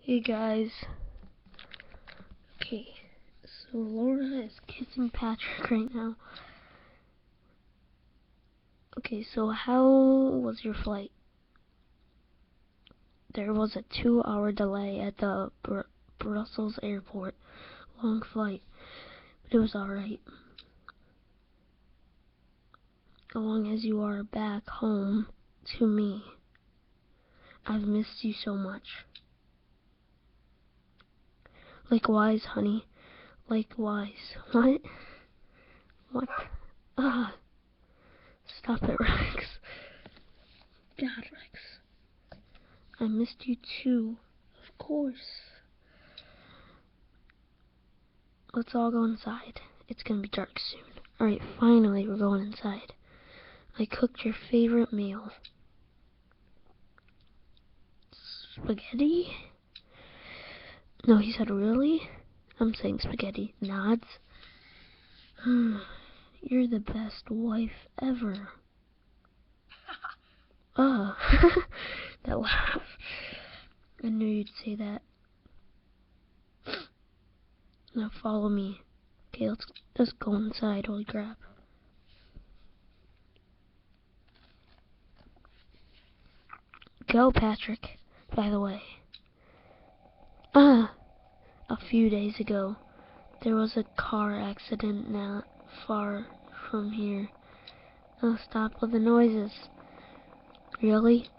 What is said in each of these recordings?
Hey guys. Okay, so Laura is kissing Patrick right now. Okay, so how was your flight? There was a 2-hour delay at the Brussels airport. Long flight, but it was alright. As long as you are back home to me. I've missed you so much. Likewise, honey. Likewise. What? What? Ah. Stop it, Rex. God, Rex. I missed you too. Of course. Let's all go inside. It's gonna be dark soon. Alright, finally we're going inside. I cooked your favorite meal. Spaghetti? No, he said, really? I'm saying spaghetti. Nods. You're the best wife ever. Oh, that laugh. I knew you'd say that. Now follow me. Okay, let's go inside. Holy crap. Go, Patrick, by the way. A few days ago, there was a car accident not far from here. Now stop with the noises. Really?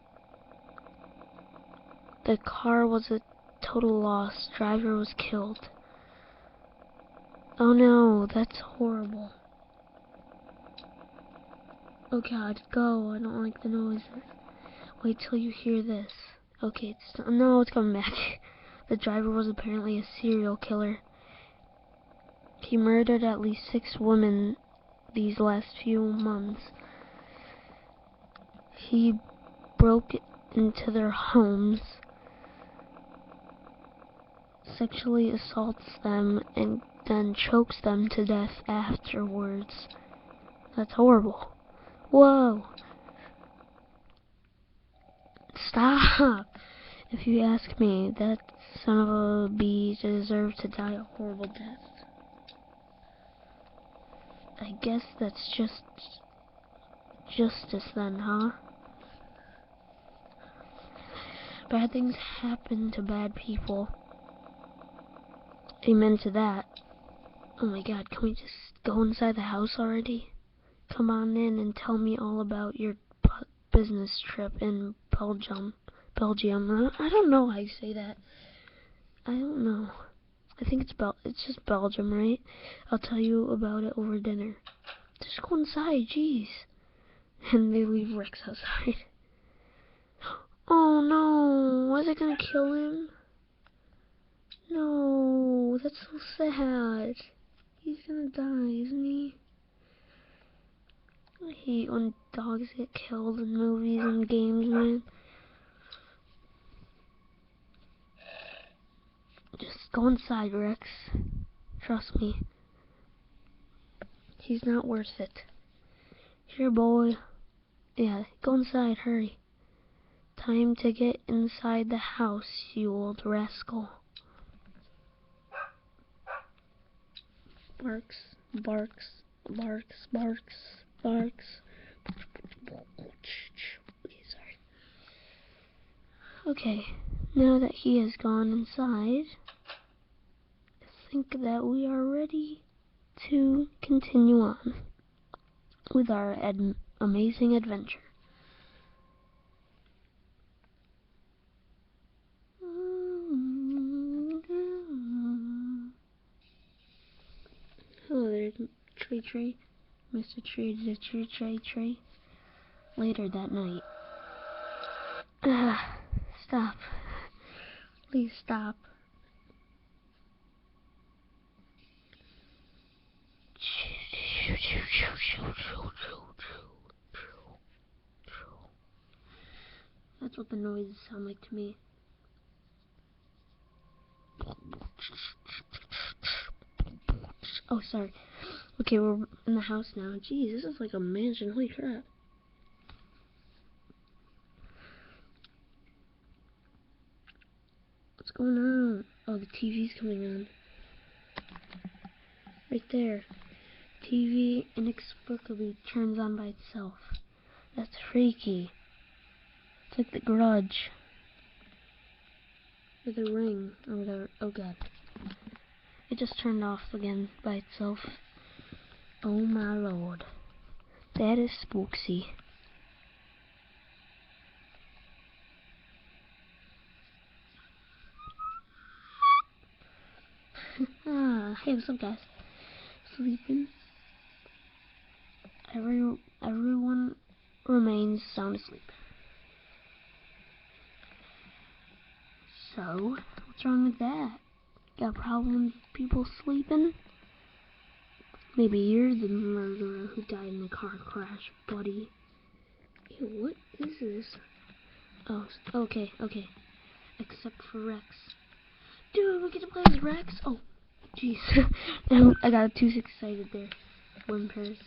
The car was a total loss. Driver was killed. Oh no, that's horrible. Oh god, go. I don't like the noises. Wait till you hear this. Okay, it's coming back. The driver was apparently a serial killer. He murdered at least 6 women these last few months. He broke into their homes, sexually assaults them, and then chokes them to death afterwards. That's horrible. Whoa. Stop! If you ask me, that son of a bee deserved to die a horrible death. I guess that's just justice then, huh? Bad things happen to bad people. Amen to that. Oh my god, can we just go inside the house already? Come on in and tell me all about your business trip in Belgium. I don't know how you say that. I don't know. I think it's just Belgium, right? I'll tell you about it over dinner. Just go inside, jeez. And they leave Rex outside. Oh no, was it gonna kill him? No, that's so sad. He's gonna die, isn't he? I hate when dogs get killed in movies and games, man. Just go inside, Rex. Trust me. He's not worth it. Here, boy. Yeah, go inside, hurry. Time to get inside the house, you old rascal. Barks, barks, barks, barks, barks. Okay, sorry. Okay, now that he has gone inside, I think that we are ready to continue on with our amazing adventure. Hello there, Tree. Mr. Tree, the Tree. Later that night. Stop. Please stop. That's what the noises sound like to me. Oh, sorry. Okay, we're in the house now. Jeez, this is like a mansion. Holy crap. Let's going on? Oh, the TV's coming on. Right there. TV inexplicably turns on by itself. That's freaky. It's like The Grudge. Or The Ring, or whatever. Oh god. It just turned off again by itself. Oh my lord. That is spooky. Hey, what's up, guys? Sleeping. Everyone remains sound asleep. So, what's wrong with that? Got a problem with people sleeping? Maybe you're the murderer who died in a car crash, buddy. Ew, what is this? Oh, okay. Except for Rex. Dude, we get to play as Rex? Oh, jeez. I got too excited there. One pairs.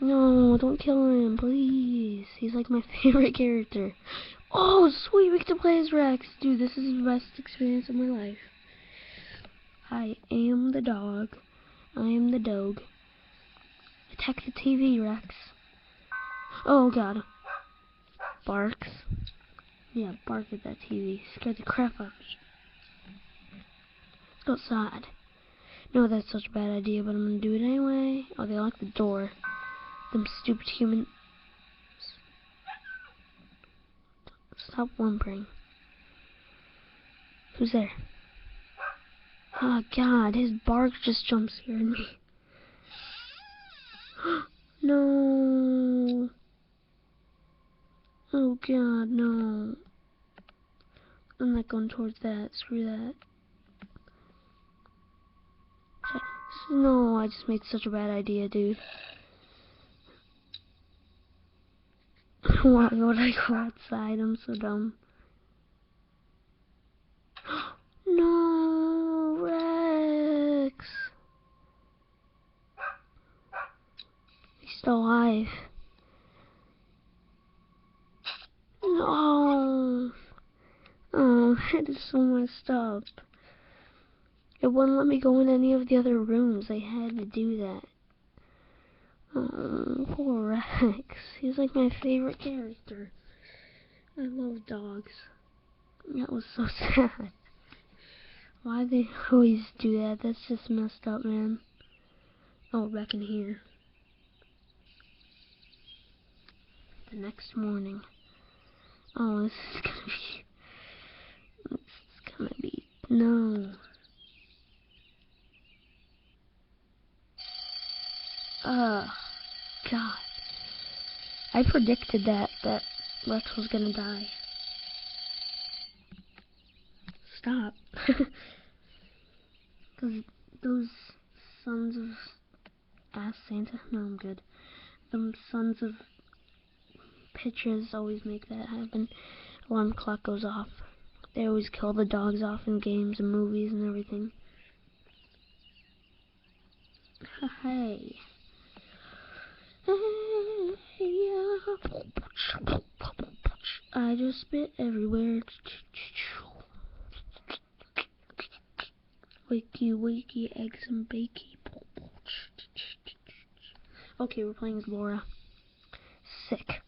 No, don't kill him, please. He's like my favorite character. Oh, sweet, we get to play as Rex. Dude, this is the best experience of my life. I am the dog. I am the dog. Attack the TV, Rex. Oh, God. Barks. Yeah, bark at that TV. Scared the crap out of me. Let's go outside. No, that's such a bad idea, but I'm gonna do it anyway. Oh, they locked the door. Them stupid humans. Stop whimpering. Who's there? Oh god, his bark just jump scared me. No. Oh god, no. I'm not going towards that. Screw that. No, I just made such a bad idea, dude. Why would I go outside? I'm so dumb. No, Rex. He's still alive. No. Oh, that is so messed up. It wouldn't let me go in any of the other rooms. I had to do that. Oh, poor Rex. He's like my favorite character. I love dogs. That was so sad. Why they always do that? That's just messed up, man. Oh, back in here. The next morning. Oh, this is gonna be, no. God. I predicted that Rex was gonna die. Stop. Because those sons of ass Santa, no, I'm good. Them sons of pitches always make that happen. Alarm clock goes off. They always kill the dogs off in games and movies and everything. Hey. I just spit everywhere. Wakey, wakey, eggs and bakey. Okay, we're playing as Laura. Sick.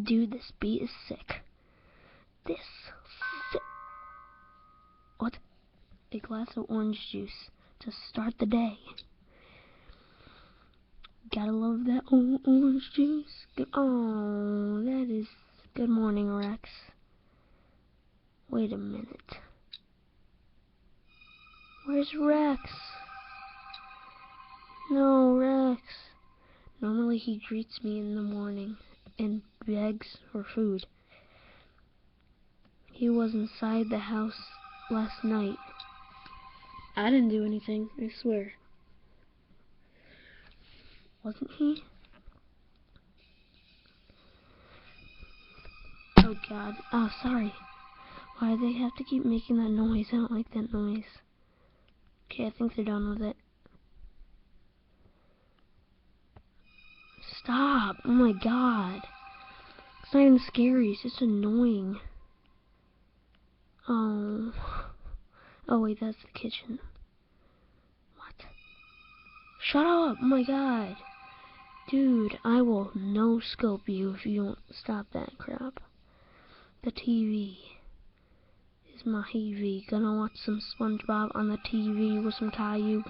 Dude, this beat is sick. What? A glass of orange juice to start the day. Gotta love that orange juice. Oh, that is... Good morning, Rex. Wait a minute. Where's Rex? No, Rex. Normally he greets me in the morning and begs for food. He was inside the house last night. I didn't do anything, I swear. Wasn't he? Oh god. Oh, sorry. Why do they have to keep making that noise? I don't like that noise. Okay, I think they're done with it. Stop! Oh my god. It's not even scary, it's just annoying. Oh. Oh wait, that's the kitchen. What? Shut up! Oh my god. Dude, I will no-scope you if you don't stop that crap. The TV is my TV. Gonna watch some SpongeBob on the TV with some Caillou.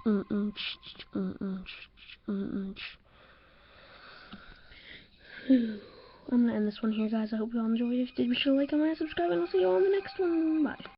I'm gonna end this one here, guys. I hope you all enjoyed. If you did, be sure to like, comment, and subscribe, and I'll see you all in the next one. Bye.